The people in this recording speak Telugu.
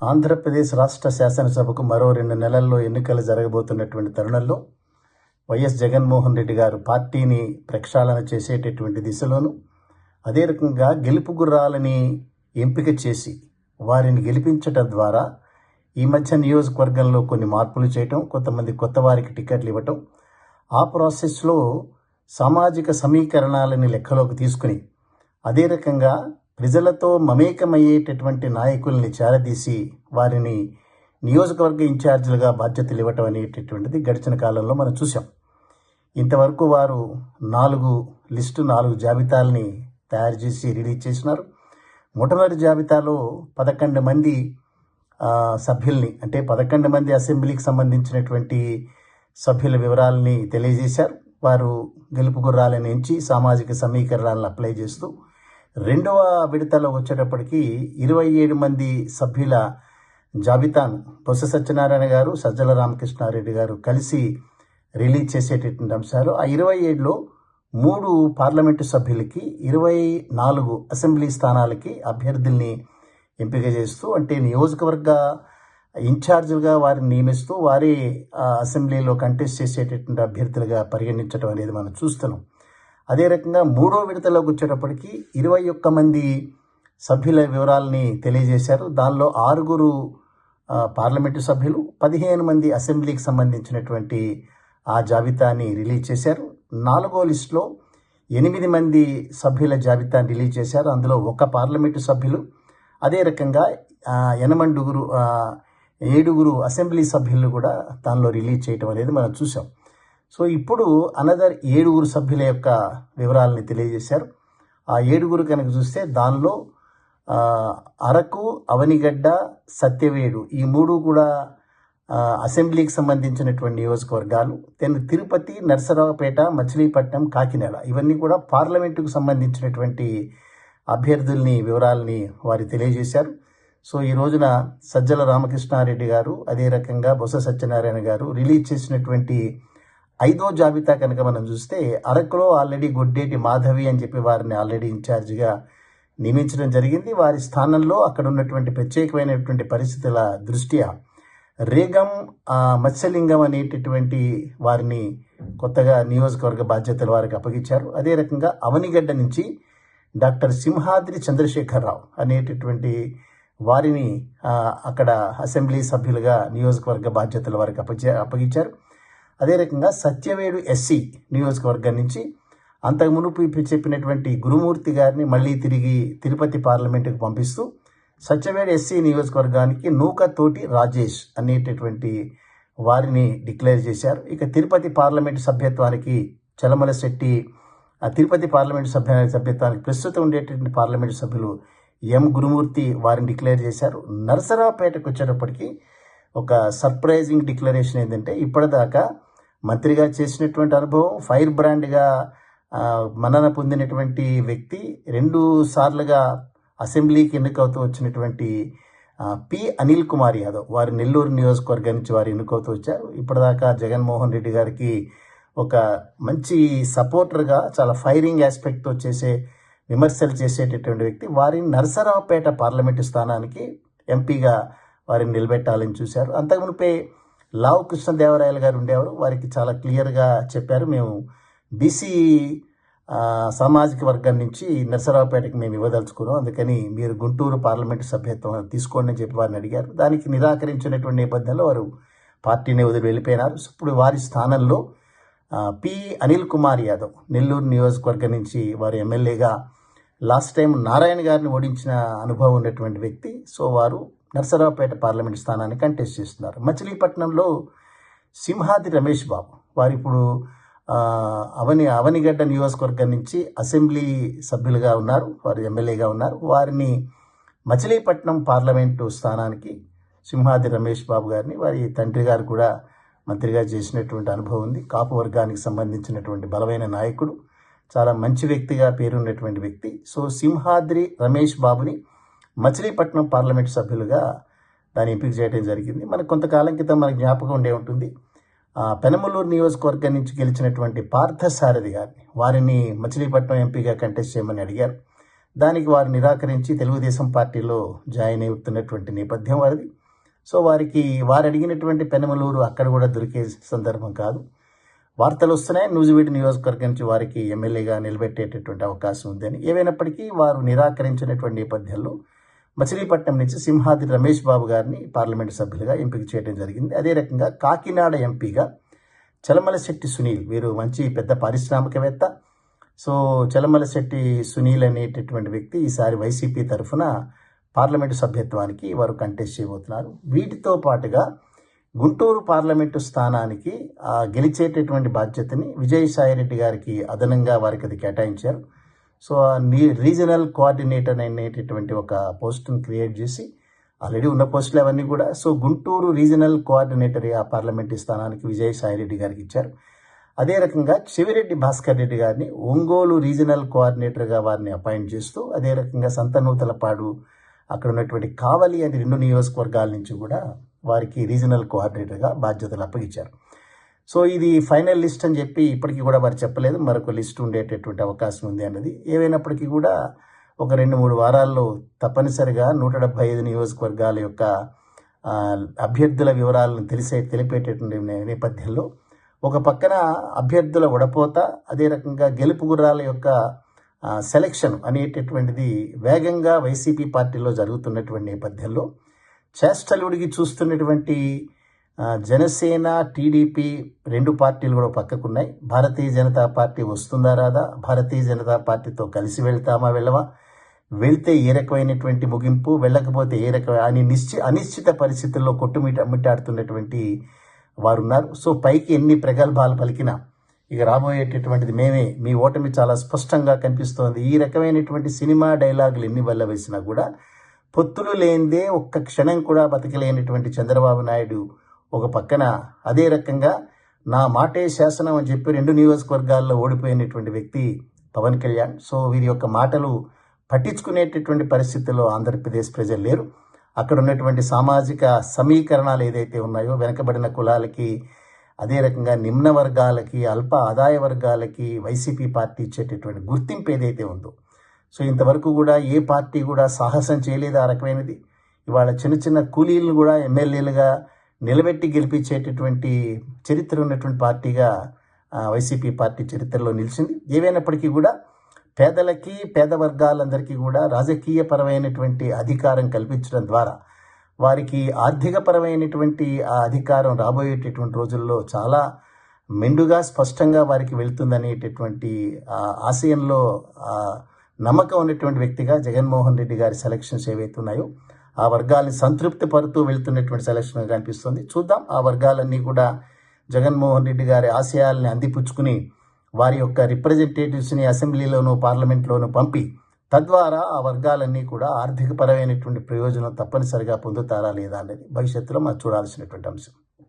ఆంధ్రప్రదేశ్ రాష్ట్ర శాసనసభకు మరో 2 నెలల్లో ఎన్నికలు జరగబోతున్నటువంటి తరుణంలో వైఎస్ జగన్మోహన్ రెడ్డి గారు పార్టీని ప్రక్షాళన చేసేటటువంటి దిశలోను, అదే రకంగా గెలుపు గుర్రాలని ఎంపిక చేసి వారిని గెలిపించటం ద్వారా ఈ మధ్య నియోజకవర్గంలో కొన్ని మార్పులు చేయటం, కొంతమంది కొత్త వారికి టికెట్లు ఇవ్వటం, ఆ ప్రాసెస్లో సామాజిక సమీకరణాలని లెక్కలోకి తీసుకుని అదే రకంగా ప్రజలతో మమేకమయ్యేటటువంటి నాయకుల్ని చేరదీసి వారిని నియోజకవర్గ ఇన్ఛార్జీలుగా బాధ్యతలు ఇవ్వటం అనేటటువంటిది గడిచిన కాలంలో మనం చూసాం. ఇంతవరకు వారు 4 జాబితాలని తయారు చేసి రిలీజ్ చేసినారు. మొట్టమొదటి జాబితాలో 11 మంది సభ్యుల్ని, అంటే 11 మంది అసెంబ్లీకి సంబంధించినటువంటి సభ్యుల వివరాలని తెలియజేశారు. వారు గెలుపు గుర్రాలను ఎంచి సామాజిక సమీకరణాలను అప్లై చేస్తూ, రెండవ విడతలో వచ్చేటప్పటికి 27 మంది సభ్యుల జాబితాను బొత్స సత్యనారాయణ గారు, సజ్జల రామకృష్ణారెడ్డి గారు కలిసి రిలీజ్ చేసేటటువంటి అంశాలు. ఆ 27లో 3 పార్లమెంటు సభ్యులకి, 24 అసెంబ్లీ స్థానాలకి అభ్యర్థుల్ని ఎంపిక చేస్తూ, అంటే నియోజకవర్గ ఇన్ఛార్జీలుగా వారిని నియమిస్తూ వారి అసెంబ్లీలో కంటెస్ట్ చేసేటటువంటి అభ్యర్థులుగా పరిగణించడం అనేది మనం చూస్తున్నాం. అదే రకంగా 3వ విడతలోకి వచ్చేటప్పటికి 21 మంది సభ్యుల వివరాలని తెలియజేశారు. దానిలో 6 పార్లమెంటు సభ్యులు, 15 మంది అసెంబ్లీకి సంబంధించినటువంటి ఆ జాబితాని రిలీజ్ చేశారు. 4వ లిస్టులో 8 మంది సభ్యుల జాబితాని రిలీజ్ చేశారు. అందులో 1 పార్లమెంటు సభ్యులు, అదే రకంగా 7 అసెంబ్లీ సభ్యులు కూడా దానిలో రిలీజ్ చేయటం అనేది మనం చూసాం. సో ఇప్పుడు అనదర్ 7 సభ్యుల యొక్క వివరాలని తెలియజేశారు. ఆ 7 కనుక చూస్తే దానిలో అరకు, అవనిగడ్డ, సత్యవేడు ఈ 3 కూడా అసెంబ్లీకి సంబంధించినటువంటి నియోజకవర్గాలు. తిరుపతి, నరసరావుపేట, మచిలీపట్నం, కాకినాడ ఇవన్నీ కూడా పార్లమెంటుకు సంబంధించినటువంటి అభ్యర్థుల్ని వివరాలని వారు తెలియజేశారు. సో ఈ రోజున సజ్జల రామకృష్ణారెడ్డి గారు, అదే రకంగా బొత్స సత్యనారాయణ గారు రిలీజ్ చేసినటువంటి 5వ జాబితా కనుక మనం చూస్తే, అరకులో ఆల్రెడీ గొడ్డేటి మాధవి అని చెప్పి వారిని ఆల్రెడీ ఇన్ఛార్జిగా నియమించడం జరిగింది. వారి స్థానంలో అక్కడ ఉన్నటువంటి ప్రత్యేకమైనటువంటి పరిస్థితుల దృష్ట్యా రేగం మత్స్యలింగం అనేటటువంటి వారిని కొత్తగా నియోజకవర్గ బాధ్యతలు వారికి అప్పగించారు. అదే రకంగా అవనిగడ్డ నుంచి డాక్టర్ సింహాద్రి చంద్రశేఖరరావు అనేటటువంటి వారిని అక్కడ అసెంబ్లీ సభ్యులుగా నియోజకవర్గ బాధ్యతలు వారికి అప్పగించారు. అదే రకంగా సత్యవేడు ఎస్సీ నియోజకవర్గం నుంచి అంతకు మునుపు చెప్పినటువంటి గురుమూర్తి గారిని మళ్ళీ తిరిగి తిరుపతి పార్లమెంటుకు పంపిస్తూ సత్యవేడు ఎస్సీ నియోజకవర్గానికి నూకతోటి రాజేష్ అనేటటువంటి వారిని డిక్లేర్ చేశారు. ఇక తిరుపతి పార్లమెంటు సభ్యత్వానికి చలమల శెట్టి, తిరుపతి పార్లమెంటు సభ్యత్వానికి ప్రస్తుతం ఉండేటటువంటి పార్లమెంటు సభ్యులు ఎం గురుమూర్తి వారిని డిక్లేర్ చేశారు. నరసరావుపేటకు వచ్చేటప్పటికి ఒక సర్ప్రైజింగ్ డిక్లరేషన్ ఏంటంటే, ఇప్పటిదాకా మంత్రిగా చేసినటువంటి అనుభవం, ఫైర్ బ్రాండ్గా మన్నన పొందినటువంటి వ్యక్తి, 2 సార్లుగా అసెంబ్లీకి ఎన్నికవుతూ వచ్చినటువంటి పి అనిల్ కుమార్ యాదవ్, వారు నెల్లూరు నియోజకవర్గం నుంచి వారు ఎన్నికవుతూ వచ్చారు. ఇప్పటిదాకా జగన్మోహన్ రెడ్డి గారికి ఒక మంచి సపోర్టర్గా, చాలా ఫైరింగ్ ఆస్పెక్ట్తో విమర్శలు చేసేటటువంటి వ్యక్తి, వారిని నరసరావుపేట పార్లమెంటు స్థానానికి ఎంపీగా వారిని నిలబెట్టాలని చూశారు. అంతకుమునిపే లావు కృష్ణదేవరాయలు గారు ఉండేవారు. వారికి చాలా క్లియర్గా చెప్పారు, మేము బీసీ సామాజిక వర్గం నుంచి నరసరావుపేటకి మేము ఇవ్వదలుచుకున్నాం, అందుకని మీరు గుంటూరు పార్లమెంటు సభ్యత్వం తీసుకోండి అని చెప్పి వారిని అడిగారు. దానికి నిరాకరించినటువంటి నేపథ్యంలో వారు పార్టీని వదిలి వెళ్ళిపోయినారు. ఇప్పుడు వారి స్థానంలో పి అనిల్ కుమార్ యాదవ్, నెల్లూరు నియోజకవర్గం నుంచి వారు ఎమ్మెల్యేగా లాస్ట్ టైం నారాయణ గారిని ఓడించిన అనుభవం ఉన్నటువంటి వ్యక్తి. సో వారు నరసరావుపేట పార్లమెంట్ స్థానాన్ని కంటెస్ట్ చేస్తున్నారు. మచిలీపట్నంలో సింహాద్రి రమేష్ బాబు, వారు ఇప్పుడు అవనిగడ్డ నియోజకవర్గం నుంచి అసెంబ్లీ సభ్యులుగా ఉన్నారు, వారు ఎమ్మెల్యేగా ఉన్నారు. వారిని మచిలీపట్నం పార్లమెంటు స్థానానికి సింహాద్రి రమేష్ బాబు గారిని, వారి తండ్రి గారు కూడా మంత్రిగా చేసినటువంటి అనుభవం ఉంది. కాపు వర్గానికి సంబంధించినటువంటి బలమైన నాయకుడు, చాలా మంచి వ్యక్తిగా పేరున్నటువంటి వ్యక్తి. సో సింహాద్రి రమేష్ బాబుని మచిలీపట్నం పార్లమెంటు సభ్యులుగా దాన్ని ఎంపిక చేయడం జరిగింది. మనకు కొంతకాలం క్రితం మనకు జ్ఞాపకం ఉండే ఉంటుంది, పెనమలూరు నియోజకవర్గం నుంచి గెలిచినటువంటి పార్థసారథి గారిని, వారిని మచిలీపట్నం ఎంపీగా కంటెస్ట్ చేయమని అడిగారు. దానికి వారు నిరాకరించి తెలుగుదేశం పార్టీలో జాయిన్ అవుతున్నటువంటి నేపథ్యం వారిది. సో వారు అడిగినటువంటి పెనమలూరు అక్కడ కూడా దొరికే సందర్భం కాదు. వార్తలు వస్తున్నాయి, నూజివీడు నియోజకవర్గం నుంచి వారికి ఎమ్మెల్యేగా నిలబెట్టేటటువంటి అవకాశం ఉందని. ఏవైనప్పటికీ వారు నిరాకరించినటువంటి నేపథ్యంలో మచిలీపట్నం నుంచి సింహాద్రి రమేష్ బాబు గారిని పార్లమెంటు సభ్యులుగా ఎంపిక చేయడం జరిగింది. అదే రకంగా కాకినాడ ఎంపీగా చలమలశెట్టి సునీల్, వీరు మంచి పెద్ద పారిశ్రామికవేత్త. సో చలమలశెట్టి సునీల్ అనేటటువంటి వ్యక్తి ఈసారి వైసీపీ తరఫున పార్లమెంటు సభ్యత్వానికి వారు కంటెస్ట్ చేయబోతున్నారు. వీటితో పాటుగా గుంటూరు పార్లమెంటు స్థానానికి గెలిచేటటువంటి బాధ్యతని విజయసాయిరెడ్డి గారికి అదనంగా వారికి అది కేటాయించారు. సో రీజనల్ కోఆర్డినేటర్ అనేటటువంటి ఒక పోస్టును క్రియేట్ చేసి, ఆల్రెడీ ఉన్న పోస్టులు అవన్నీ కూడా, సో గుంటూరు రీజనల్ కోఆర్డినేటర్ ఆ పార్లమెంటు స్థానానికి విజయసాయిరెడ్డి గారికి ఇచ్చారు. అదే రకంగా చెవిరెడ్డి భాస్కర్ రెడ్డి గారిని ఒంగోలు రీజనల్ కోఆర్డినేటర్గా వారిని అపాయింట్ చేస్తూ, అదే రకంగా సంతనూతలపాడు, అక్కడ ఉన్నటువంటి కావలి అనే 2 నియోజకవర్గాల నుంచి కూడా వారికి రీజనల్ కోఆర్డినేటర్గా బాధ్యతలు అప్పగించారు. సో ఇది ఫైనల్ లిస్ట్ అని చెప్పి ఇప్పటికీ కూడా వారు చెప్పలేదు, మరొక లిస్ట్ ఉండేటటువంటి అవకాశం ఉంది అన్నది. ఏవైనప్పటికీ కూడా ఒక 2-3 వారాల్లో తప్పనిసరిగా 175 నియోజకవర్గాల యొక్క అభ్యర్థుల వివరాలను తెలిపేటటువంటి నేపథ్యంలో ఒక పక్కన అభ్యర్థుల వడపోత, అదే రకంగా గెలుపు గుర్రాల యొక్క సెలక్షన్ అనేటటువంటిది వేగంగా వైసీపీ పార్టీలో జరుగుతున్నటువంటి నేపథ్యంలో చేష్టలుడికి చూస్తున్నటువంటి జనసేన, టీడీపీ 2 పార్టీలు కూడా పక్కకున్నాయి. భారతీయ జనతా పార్టీ వస్తుందా రాదా, భారతీయ జనతా పార్టీతో కలిసి వెళ్తామా వెళ్ళవా, వెళ్తే ఏ రకమైనటువంటి ముగింపు, వెళ్ళకపోతే ఏ రకమైన అనిశ్చిత పరిస్థితుల్లో కొట్టుమిట్టాడుతున్నటువంటి వారు ఉన్నారు. సో పైకి ఎన్ని ప్రగల్భాలు పలికినా ఇక రాబోయేటటువంటిది మేమే, మీ ఓటమి చాలా స్పష్టంగా కనిపిస్తోంది, ఈ రకమైనటువంటి సినిమా డైలాగులు ఎన్ని వల్ల వేసినా కూడా పొత్తులు లేనిదే ఒక్క క్షణం కూడా బతకలేనటువంటి చంద్రబాబు నాయుడు ఒక పక్కన, అదే రకంగా నా మాటే శాసనం అని చెప్పి 2 నియోజకవర్గాల్లో ఓడిపోయినటువంటి వ్యక్తి పవన్ కళ్యాణ్. సో వీరి యొక్క మాటలు పట్టించుకునేటటువంటి పరిస్థితుల్లో ఆంధ్రప్రదేశ్ ప్రజలు లేరు. అక్కడ ఉన్నటువంటి సామాజిక సమీకరణాలు ఏదైతే ఉన్నాయో, వెనకబడిన కులాలకి, అదే రకంగా నిమ్న వర్గాలకి, అల్ప ఆదాయ వర్గాలకి వైసీపీ పార్టీ ఇచ్చేటటువంటి గుర్తింపు ఏదైతే ఉందో, సో ఇంతవరకు కూడా ఏ పార్టీ కూడా సాహసం చేయలేదు ఆ రకమైనది. ఇవాళ చిన్న చిన్న కూలీలను కూడా ఎమ్మెల్యేలుగా నిలబెట్టి గెలిపించేటటువంటి చరిత్ర ఉన్నటువంటి పార్టీగా వైసీపీ పార్టీ చరిత్రలో నిలిచింది. ఏవైనప్పటికీ కూడా పేదలకి, పేద వర్గాలందరికీ కూడా రాజకీయపరమైనటువంటి అధికారం కల్పించడం ద్వారా వారికి ఆర్థికపరమైనటువంటి ఆ అధికారం రాబోయేటటువంటి రోజుల్లో చాలా మెండుగా స్పష్టంగా వారికి వెళ్తుందనేటటువంటి ఆశయంలో నమ్మకం ఉన్నటువంటి వ్యక్తిగా జగన్మోహన్ రెడ్డి గారి సెలక్షన్స్ ఏవైతే ఉన్నాయో ఆ వర్గాల్ని సంతృప్తి పడుతూ వెళ్తున్నటువంటి సెలక్షన్ కనిపిస్తుంది. చూద్దాం, ఆ వర్గాలన్నీ కూడా జగన్మోహన్ రెడ్డి గారి ఆశయాల్ని అందిపుచ్చుకుని వారి యొక్క రిప్రజెంటేటివ్స్ని అసెంబ్లీలోనూ పార్లమెంట్లోనూ పంపి తద్వారా ఆ వర్గాలన్నీ కూడా ఆర్థికపరమైనటువంటి ప్రయోజనం తప్పనిసరిగా పొందుతారా లేదా అనేది భవిష్యత్తులో మనం చూడాల్సినటువంటి అంశం.